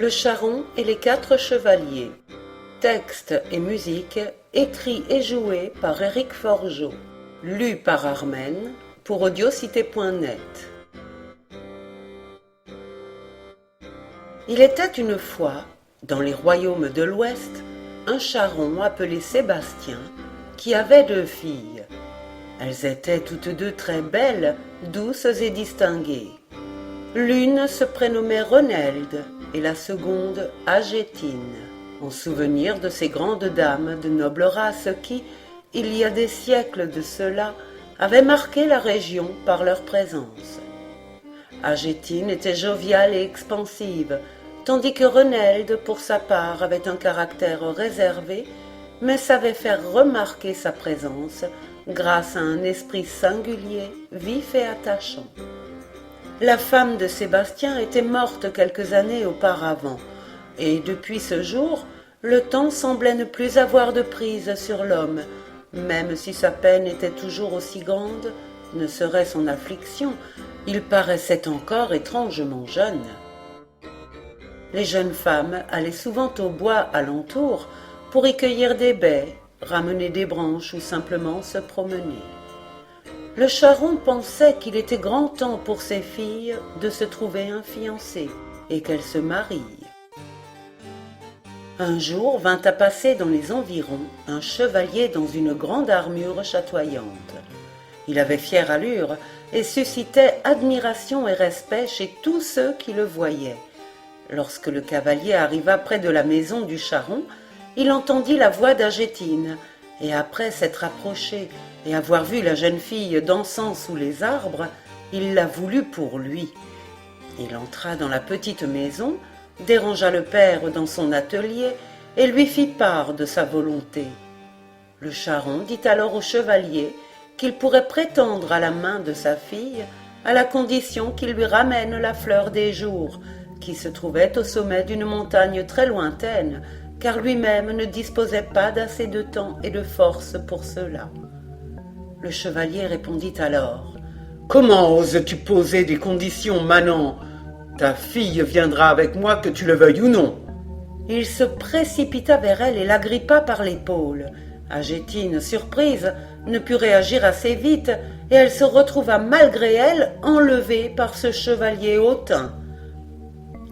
Le Charron et les 4 chevaliers. Texte et musique écrit et joué par Éric Forgeot. Lu par Armen pour audiocité.net. Il était une fois, dans les royaumes de l'Ouest, un charron appelé Sébastien, qui avait 2 filles. Elles étaient toutes deux très belles, douces et distinguées. L'une se prénommait Renelde et la seconde Agétine, en souvenir de ces grandes dames de noble race qui, il y a des siècles de cela, avaient marqué la région par leur présence. Agétine était joviale et expansive, tandis que Renelde, pour sa part, avait un caractère réservé, mais savait faire remarquer sa présence grâce à un esprit singulier, vif et attachant. La femme de Sébastien était morte quelques années auparavant, et depuis ce jour, le temps semblait ne plus avoir de prise sur l'homme, même si sa peine était toujours aussi grande, ne serait son affliction, il paraissait encore étrangement jeune. Les jeunes femmes allaient souvent au bois alentour pour y cueillir des baies, ramener des branches ou simplement se promener. Le charron pensait qu'il était grand temps pour ses filles de se trouver un fiancé et qu'elles se marient. Un jour vint à passer dans les environs un chevalier dans une grande armure chatoyante. Il avait fière allure et suscitait admiration et respect chez tous ceux qui le voyaient. Lorsque le cavalier arriva près de la maison du charron, il entendit la voix d'Agétine, et après s'être approché et avoir vu la jeune fille dansant sous les arbres, il la voulut pour lui. Il entra dans la petite maison, dérangea le père dans son atelier et lui fit part de sa volonté. Le charron dit alors au chevalier qu'il pourrait prétendre à la main de sa fille à la condition qu'il lui ramène la fleur des jours, qui se trouvait au sommet d'une montagne très lointaine, car lui-même ne disposait pas d'assez de temps et de force pour cela. Le chevalier répondit alors : « Comment oses-tu poser des conditions, manant ? Ta fille viendra avec moi que tu le veuilles ou non. » Il se précipita vers elle et l'agrippa par l'épaule. Agétine, surprise, ne put réagir assez vite et elle se retrouva malgré elle enlevée par ce chevalier hautain.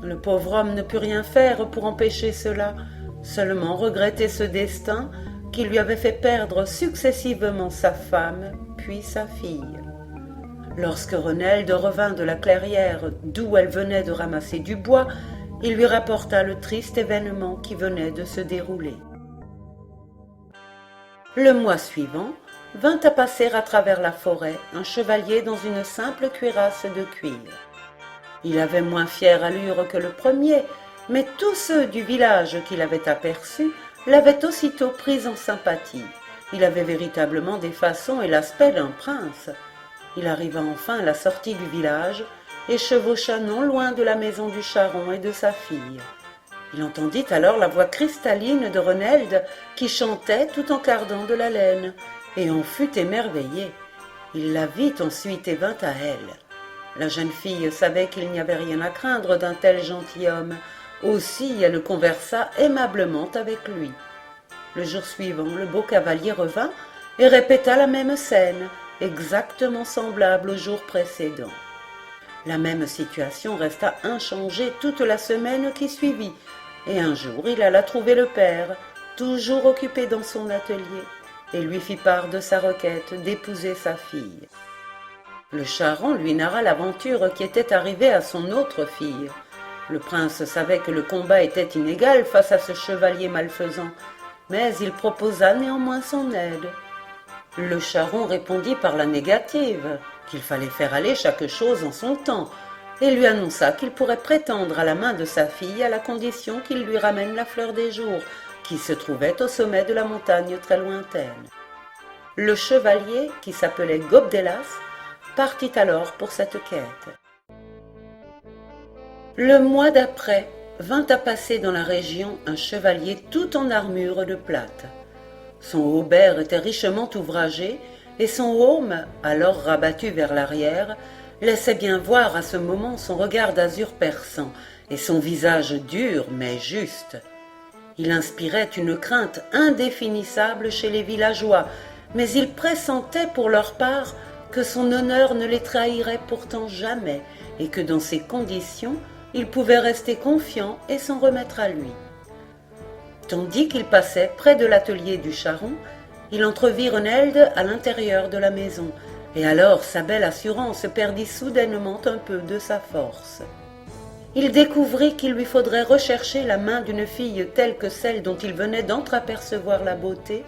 Le pauvre homme ne put rien faire pour empêcher cela, seulement regretter ce destin qui lui avait fait perdre successivement sa femme puis sa fille. Lorsque Renelde revint de la clairière d'où elle venait de ramasser du bois, il lui rapporta le triste événement qui venait de se dérouler. Le mois suivant, vint à passer à travers la forêt un chevalier dans une simple cuirasse de cuir. Il avait moins fière allure que le premier, mais tous ceux du village qui l'avaient aperçu l'avaient aussitôt pris en sympathie. Il avait véritablement des façons et l'aspect d'un prince. Il arriva enfin à la sortie du village et chevaucha non loin de la maison du charron et de sa fille. Il entendit alors la voix cristalline de Renelde qui chantait tout en cardant de la laine, et en fut émerveillé. Il la vit ensuite et vint à elle. La jeune fille savait qu'il n'y avait rien à craindre d'un tel gentilhomme. Aussi elle conversa aimablement avec lui. Le jour suivant, le beau cavalier revint et répéta la même scène, exactement semblable au jour précédent. La même situation resta inchangée toute la semaine qui suivit, et un jour il alla trouver le père, toujours occupé dans son atelier, et lui fit part de sa requête d'épouser sa fille. Le charron lui narra l'aventure qui était arrivée à son autre fille. Le prince savait que le combat était inégal face à ce chevalier malfaisant, mais il proposa néanmoins son aide. Le charron répondit par la négative, qu'il fallait faire aller chaque chose en son temps, et lui annonça qu'il pourrait prétendre à la main de sa fille à la condition qu'il lui ramène la fleur des jours, qui se trouvait au sommet de la montagne très lointaine. Le chevalier, qui s'appelait Gobdelas, partit alors pour cette quête. Le mois d'après vint à passer dans la région un chevalier tout en armure de plate. Son haubert était richement ouvragé et son aume, alors rabattu vers l'arrière, laissait bien voir à ce moment son regard d'azur perçant et son visage dur mais juste. Il inspirait une crainte indéfinissable chez les villageois, mais il pressentait pour leur part que son honneur ne les trahirait pourtant jamais et que dans ces conditions, il pouvait rester confiant et s'en remettre à lui. Tandis qu'il passait près de l'atelier du charron, il entrevit Renelde à l'intérieur de la maison, et alors sa belle assurance perdit soudainement un peu de sa force. Il découvrit qu'il lui faudrait rechercher la main d'une fille telle que celle dont il venait d'entreapercevoir la beauté,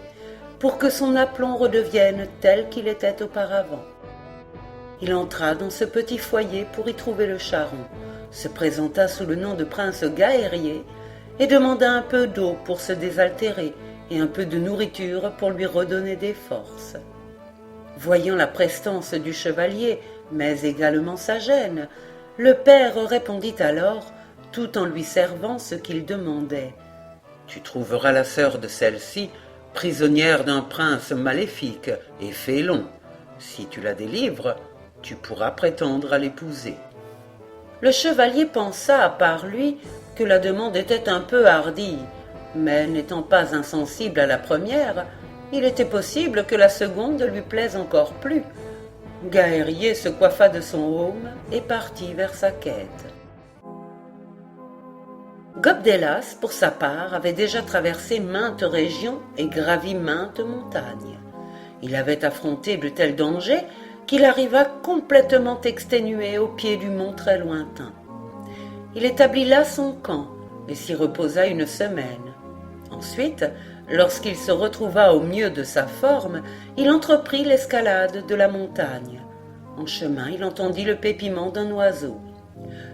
pour que son aplomb redevienne tel qu'il était auparavant. Il entra dans ce petit foyer pour y trouver le charron, se présenta sous le nom de prince Gaërier et demanda un peu d'eau pour se désaltérer et un peu de nourriture pour lui redonner des forces. Voyant la prestance du chevalier, mais également sa gêne, le père répondit alors, tout en lui servant ce qu'il demandait. « Tu trouveras la sœur de celle-ci, prisonnière d'un prince maléfique et félon. Si tu la délivres, tu pourras prétendre à l'épouser. » Le chevalier pensa à part lui que la demande était un peu hardie, mais n'étant pas insensible à la première, il était possible que la seconde lui plaise encore plus. Gaërier se coiffa de son aume et partit vers sa quête. Gobdelas, pour sa part, avait déjà traversé maintes régions et gravi maintes montagnes. Il avait affronté de tels dangers qu'il arriva complètement exténué au pied du mont très lointain. Il établit là son camp et s'y reposa une semaine. Ensuite, lorsqu'il se retrouva au mieux de sa forme, il entreprit l'escalade de la montagne. En chemin, il entendit le pépiment d'un oiseau.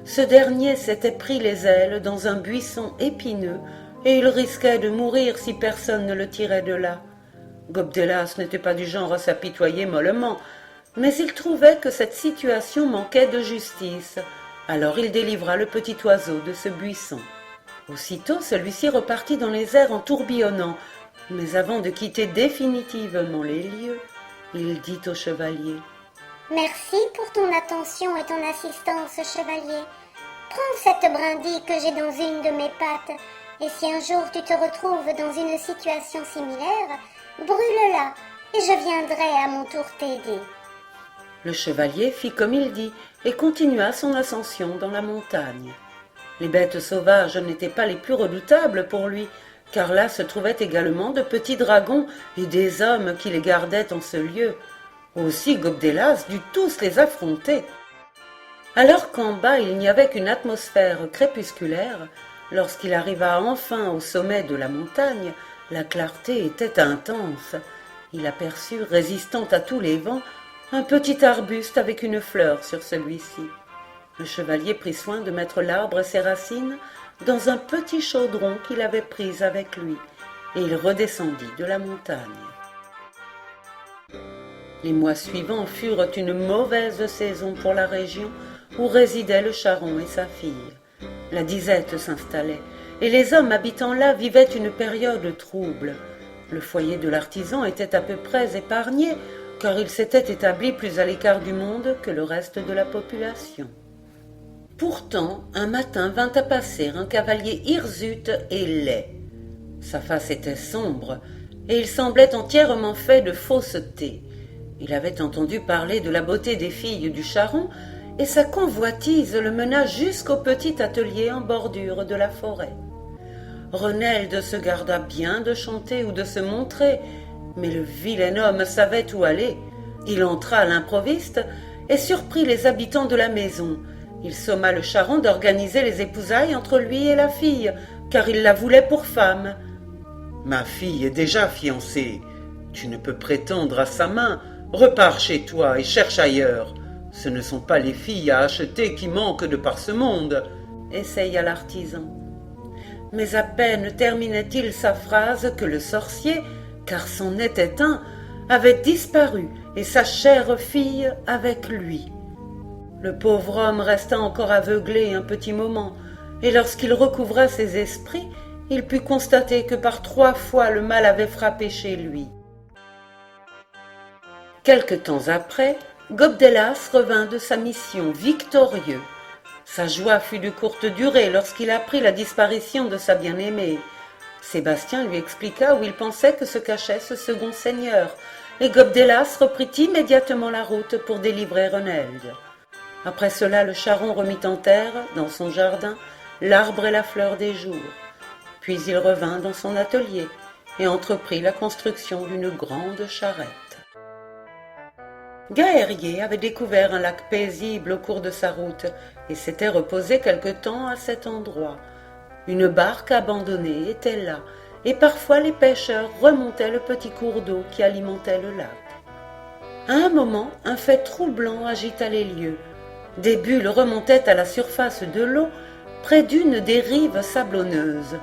Ce dernier s'était pris les ailes dans un buisson épineux et il risquait de mourir si personne ne le tirait de là. Gobdelas n'était pas du genre à s'apitoyer mollement, mais il trouvait que cette situation manquait de justice. Alors il délivra le petit oiseau de ce buisson. Aussitôt, celui-ci repartit dans les airs en tourbillonnant, mais avant de quitter définitivement les lieux, il dit au chevalier: « Merci pour ton attention et ton assistance, chevalier. Prends cette brindille que j'ai dans une de mes pattes, et si un jour tu te retrouves dans une situation similaire, brûle-la, et je viendrai à mon tour t'aider. » Le chevalier fit comme il dit et continua son ascension dans la montagne. Les bêtes sauvages n'étaient pas les plus redoutables pour lui, car là se trouvaient également de petits dragons et des hommes qui les gardaient en ce lieu. Aussi Gobdelas dut tous les affronter. Alors qu'en bas il n'y avait qu'une atmosphère crépusculaire, lorsqu'il arriva enfin au sommet de la montagne, la clarté était intense. Il aperçut, résistant à tous les vents, un petit arbuste avec une fleur sur celui-ci. Le chevalier prit soin de mettre l'arbre et ses racines dans un petit chaudron qu'il avait pris avec lui, et il redescendit de la montagne. Les mois suivants furent une mauvaise saison pour la région où résidaient le charron et sa fille. La disette s'installait, et les hommes habitant là vivaient une période trouble. Le foyer de l'artisan était à peu près épargné, car il s'était établi plus à l'écart du monde que le reste de la population. Pourtant, un matin vint à passer un cavalier hirsute et laid. Sa face était sombre, et il semblait entièrement fait de fausseté. Il avait entendu parler de la beauté des filles du charron, et sa convoitise le mena jusqu'au petit atelier en bordure de la forêt. Renelde se garda bien de chanter ou de se montrer, mais le vilain homme savait où aller. Il entra à l'improviste et surprit les habitants de la maison. Il somma le charron d'organiser les épousailles entre lui et la fille, car il la voulait pour femme. « Ma fille est déjà fiancée. Tu ne peux prétendre à sa main. Repars chez toi et cherche ailleurs. Ce ne sont pas les filles à acheter qui manquent de par ce monde. » essaya l'artisan. Mais à peine terminait-il sa phrase que le sorcier, car c'en était un, avait disparu et sa chère fille avec lui. Le pauvre homme resta encore aveuglé un petit moment, et lorsqu'il recouvra ses esprits, il put constater que par 3 fois le mal avait frappé chez lui. Quelque temps après, Gobdelas revint de sa mission victorieux. Sa joie fut de courte durée lorsqu'il apprit la disparition de sa bien-aimée. Sébastien lui expliqua où il pensait que se cachait ce second seigneur, et Gobdelas reprit immédiatement la route pour délivrer Renelde. Après cela, le charron remit en terre, dans son jardin, l'arbre et la fleur des jours. Puis il revint dans son atelier et entreprit la construction d'une grande charrette. Gaërier avait découvert un lac paisible au cours de sa route et s'était reposé quelque temps à cet endroit. Une barque abandonnée était là, et parfois les pêcheurs remontaient le petit cours d'eau qui alimentait le lac. À un moment, un fait troublant agita les lieux. Des bulles remontaient à la surface de l'eau près d'une des rives sablonneuses.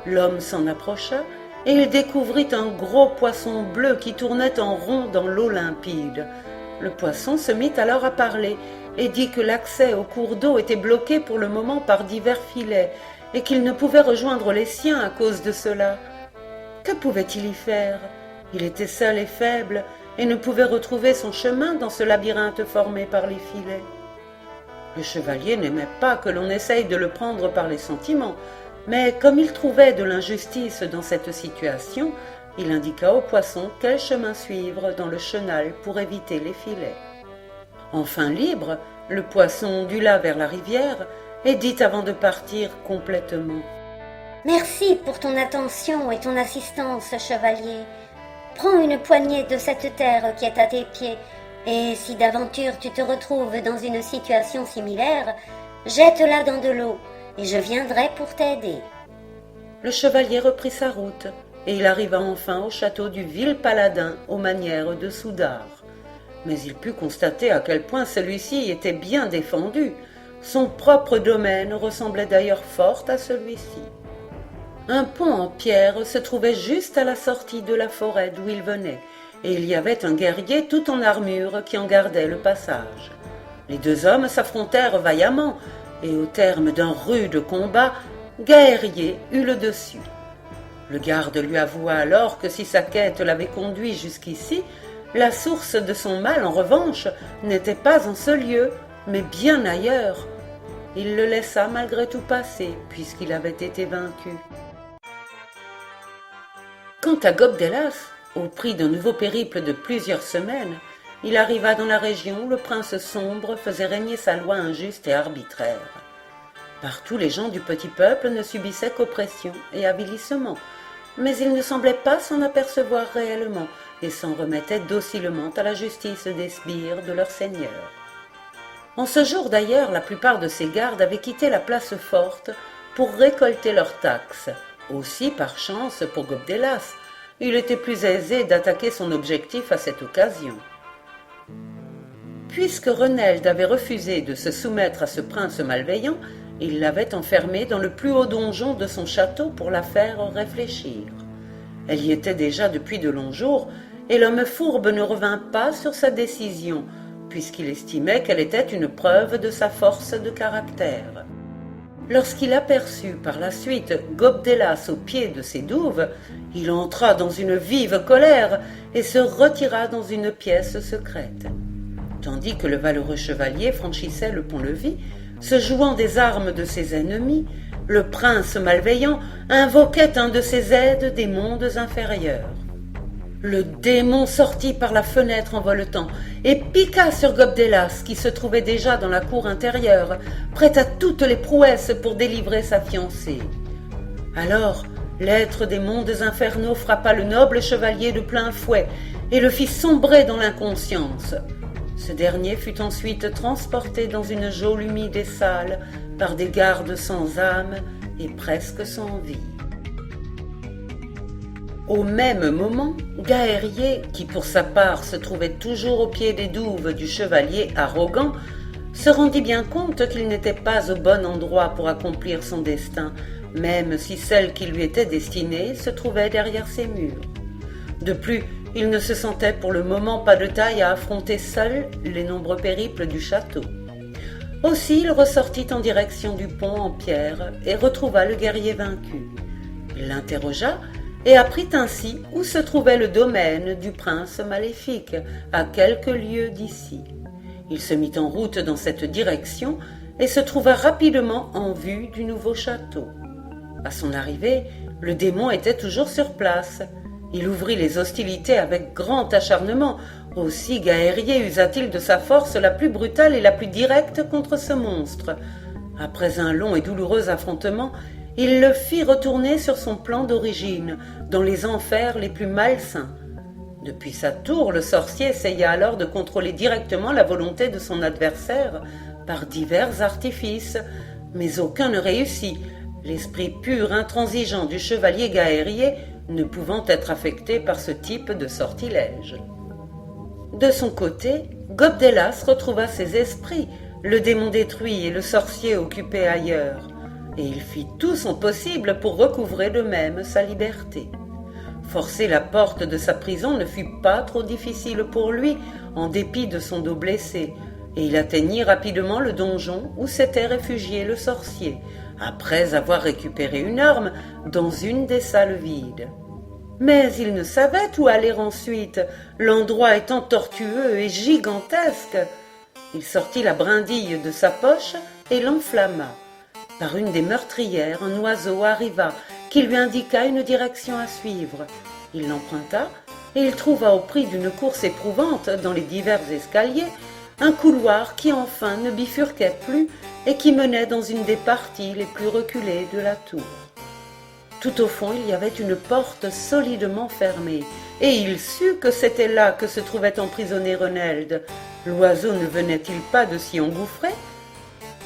L'homme s'en approcha et il découvrit un gros poisson bleu qui tournait en rond dans l'eau limpide. Le poisson se mit alors à parler et dit que l'accès au cours d'eau était bloqué pour le moment par divers filets et qu'il ne pouvait rejoindre les siens à cause de cela. Que pouvait-il y faire? Il était seul et faible et ne pouvait retrouver son chemin dans ce labyrinthe formé par les filets. Le chevalier n'aimait pas que l'on essaye de le prendre par les sentiments, mais comme il trouvait de l'injustice dans cette situation, il indiqua au poisson quel chemin suivre dans le chenal pour éviter les filets. Enfin libre, le poisson ondula vers la rivière et dit avant de partir complètement: « Merci pour ton attention et ton assistance, chevalier. Prends une poignée de cette terre qui est à tes pieds, et si d'aventure tu te retrouves dans une situation similaire, jette-la dans de l'eau, et je viendrai pour t'aider. » Le chevalier reprit sa route, et il arriva enfin au château du vil paladin aux manières de Soudard. Mais il put constater à quel point celui-ci était bien défendu. Son propre domaine ressemblait d'ailleurs fort à celui-ci. Un pont en pierre se trouvait juste à la sortie de la forêt d'où il venait, et il y avait un guerrier tout en armure qui en gardait le passage. Les deux hommes s'affrontèrent vaillamment, et au terme d'un rude combat, Gaërier eut le dessus. Le garde lui avoua alors que si sa quête l'avait conduit jusqu'ici, la source de son mal, en revanche, n'était pas en ce lieu, mais bien ailleurs. Il le laissa malgré tout passer, puisqu'il avait été vaincu. Quant à Gobdelas, au prix d'un nouveau périple de plusieurs semaines, il arriva dans la région où le prince sombre faisait régner sa loi injuste et arbitraire. Partout, les gens du petit peuple ne subissaient qu'oppression et avilissement, mais ils ne semblaient pas s'en apercevoir réellement et s'en remettaient docilement à la justice des sbires de leur seigneur. En ce jour d'ailleurs, la plupart de ces gardes avaient quitté la place forte pour récolter leurs taxes. Aussi, par chance pour Gobdelas, il était plus aisé d'attaquer son objectif à cette occasion. Puisque Renelde avait refusé de se soumettre à ce prince malveillant, il l'avait enfermée dans le plus haut donjon de son château pour la faire réfléchir. Elle y était déjà depuis de longs jours, et l'homme fourbe ne revint pas sur sa décision, puisqu'il estimait qu'elle était une preuve de sa force de caractère. Lorsqu'il aperçut par la suite Gobdelas au pied de ses douves, il entra dans une vive colère et se retira dans une pièce secrète. Tandis que le valeureux chevalier franchissait le pont-levis, se jouant des armes de ses ennemis, le prince malveillant invoquait un de ses aides des mondes inférieurs. Le démon sortit par la fenêtre en voletant et piqua sur Gobdelas qui se trouvait déjà dans la cour intérieure, prêt à toutes les prouesses pour délivrer sa fiancée. Alors, l'être des mondes infernaux frappa le noble chevalier de plein fouet et le fit sombrer dans l'inconscience. Ce dernier fut ensuite transporté dans une geôle humide et sale par des gardes sans âme et presque sans vie. Au même moment, Gaërier, qui pour sa part se trouvait toujours au pied des douves du chevalier arrogant, se rendit bien compte qu'il n'était pas au bon endroit pour accomplir son destin, même si celle qui lui était destinée se trouvait derrière ses murs. De plus, il ne se sentait pour le moment pas de taille à affronter seul les nombreux périples du château. Aussi, il ressortit en direction du pont en pierre et retrouva le guerrier vaincu. Il l'interrogea, et apprit ainsi où se trouvait le domaine du prince maléfique, à quelques lieues d'ici. Il se mit en route dans cette direction et se trouva rapidement en vue du nouveau château. À son arrivée, le démon était toujours sur place. Il ouvrit les hostilités avec grand acharnement. Aussi Gaërier usa-t-il de sa force la plus brutale et la plus directe contre ce monstre. Après un long et douloureux affrontement, il le fit retourner sur son plan d'origine, dans les enfers les plus malsains. Depuis sa tour, le sorcier essaya alors de contrôler directement la volonté de son adversaire par divers artifices, mais aucun ne réussit, l'esprit pur intransigeant du chevalier Gaërier ne pouvant être affecté par ce type de sortilège. De son côté, Gobdelas retrouva ses esprits, le démon détruit et le sorcier occupé ailleurs, et il fit tout son possible pour recouvrer de même sa liberté. Forcer la porte de sa prison ne fut pas trop difficile pour lui, en dépit de son dos blessé, et il atteignit rapidement le donjon où s'était réfugié le sorcier, après avoir récupéré une arme dans une des salles vides. Mais il ne savait où aller ensuite, l'endroit étant tortueux et gigantesque. Il sortit la brindille de sa poche et l'enflamma. Par une des meurtrières, un oiseau arriva qui lui indiqua une direction à suivre. Il l'emprunta et il trouva au prix d'une course éprouvante dans les divers escaliers un couloir qui enfin ne bifurquait plus et qui menait dans une des parties les plus reculées de la tour. Tout au fond, il y avait une porte solidement fermée, et il sut que c'était là que se trouvait emprisonné Reneld. L'oiseau ne venait-il pas de s'y engouffrer?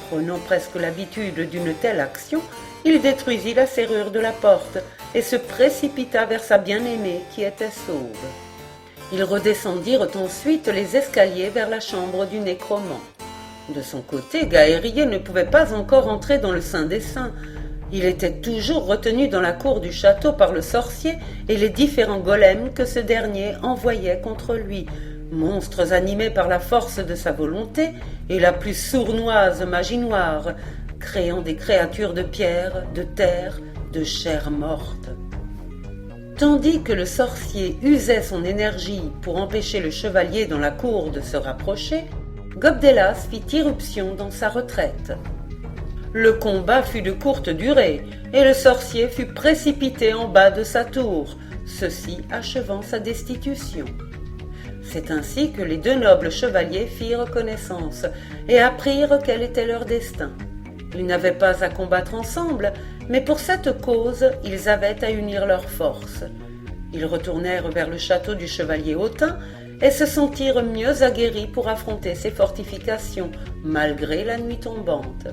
Prenant presque l'habitude d'une telle action, il détruisit la serrure de la porte et se précipita vers sa bien-aimée qui était sauve. Ils redescendirent ensuite les escaliers vers la chambre du nécromant. De son côté, Gaërier ne pouvait pas encore entrer dans le Saint des Saints. Il était toujours retenu dans la cour du château par le sorcier et les différents golems que ce dernier envoyait contre lui, monstres animés par la force de sa volonté et la plus sournoise magie noire, créant des créatures de pierre, de terre, de chair morte. Tandis que le sorcier usait son énergie pour empêcher le chevalier dans la cour de se rapprocher, Gobdelas fit irruption dans sa retraite. Le combat fut de courte durée, et le sorcier fut précipité en bas de sa tour, ceci achevant sa destitution. C'est ainsi que les deux nobles chevaliers firent connaissance, et apprirent quel était leur destin. Ils n'avaient pas à combattre ensemble, mais pour cette cause, ils avaient à unir leurs forces. Ils retournèrent vers le château du chevalier Hautain, et se sentirent mieux aguerris pour affronter ses fortifications, malgré la nuit tombante.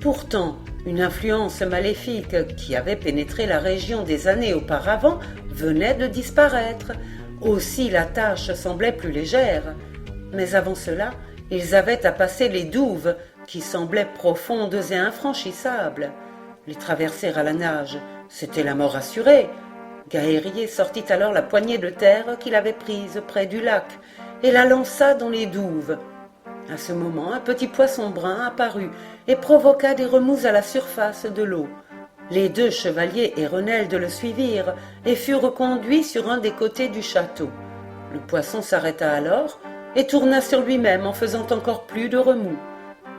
Pourtant, une influence maléfique qui avait pénétré la région des années auparavant venait de disparaître. Aussi la tâche semblait plus légère. Mais avant cela, ils avaient à passer les douves qui semblaient profondes et infranchissables. Les traverser à la nage, c'était la mort assurée. Gaërier sortit alors la poignée de terre qu'il avait prise près du lac et la lança dans les douves. À ce moment, un petit poisson brun apparut et provoqua des remous à la surface de l'eau. Les deux chevaliers et Reneld le suivirent et furent conduits sur un des côtés du château. Le poisson s'arrêta alors et tourna sur lui-même en faisant encore plus de remous.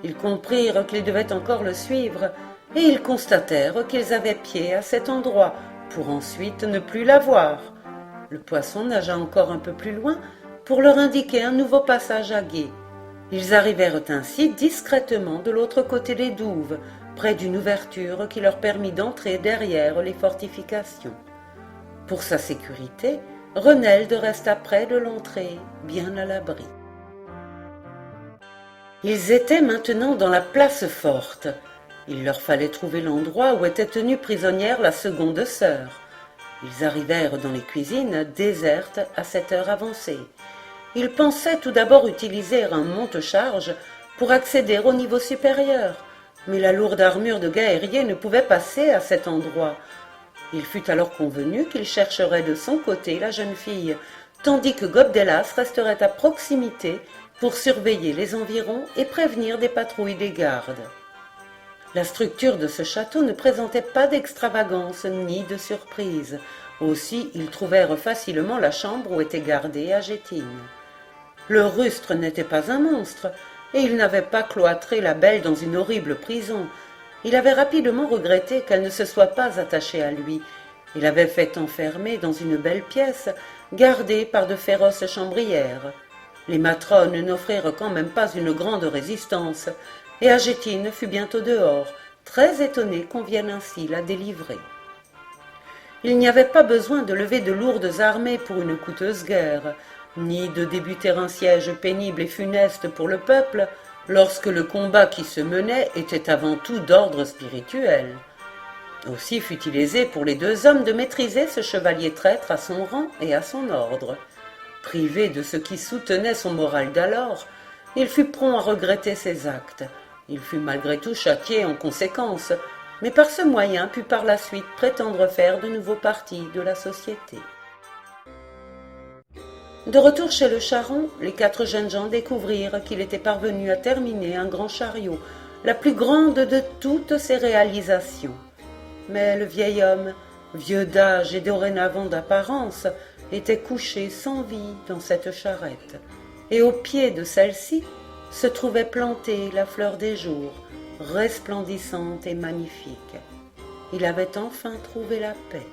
Ils comprirent qu'ils devaient encore le suivre et ils constatèrent qu'ils avaient pied à cet endroit pour ensuite ne plus la voir. Le poisson nagea encore un peu plus loin pour leur indiquer un nouveau passage à gué. Ils arrivèrent ainsi discrètement de l'autre côté des douves, près d'une ouverture qui leur permit d'entrer derrière les fortifications. Pour sa sécurité, Reneld resta près de l'entrée, bien à l'abri. Ils étaient maintenant dans la place forte. Il leur fallait trouver l'endroit où était tenue prisonnière la seconde sœur. Ils arrivèrent dans les cuisines désertes à cette heure avancée. Ils pensaient tout d'abord utiliser un monte-charge pour accéder au niveau supérieur, mais la lourde armure de Gaërier ne pouvait passer à cet endroit. Il fut alors convenu qu'il chercherait de son côté la jeune fille, tandis que Gobdelas resterait à proximité pour surveiller les environs et prévenir des patrouilles des gardes. La structure de ce château ne présentait pas d'extravagance ni de surprise. Aussi, ils trouvèrent facilement la chambre où était gardée Agétine. Le rustre n'était pas un monstre, et il n'avait pas cloîtré la belle dans une horrible prison. Il avait rapidement regretté qu'elle ne se soit pas attachée à lui. Il avait fait enfermer dans une belle pièce, gardée par de féroces chambrières. Les matrones n'offrirent quand même pas une grande résistance, et Agétine fut bientôt dehors, très étonnée qu'on vienne ainsi la délivrer. Il n'y avait pas besoin de lever de lourdes armées pour une coûteuse guerre, ni de débuter un siège pénible et funeste pour le peuple, lorsque le combat qui se menait était avant tout d'ordre spirituel. Aussi fut-il aisé pour les deux hommes de maîtriser ce chevalier traître à son rang et à son ordre. Privé de ce qui soutenait son moral d'alors, il fut prompt à regretter ses actes. Il fut malgré tout châtié en conséquence, mais par ce moyen put par la suite prétendre faire de nouveaux partis de la société. De retour chez le charron, les 4 jeunes gens découvrirent qu'il était parvenu à terminer un grand chariot, la plus grande de toutes ses réalisations. Mais le vieil homme, vieux d'âge et dorénavant d'apparence, était couché sans vie dans cette charrette, et au pied de celle-ci se trouvait plantée la fleur des jours, resplendissante et magnifique. Il avait enfin trouvé la paix.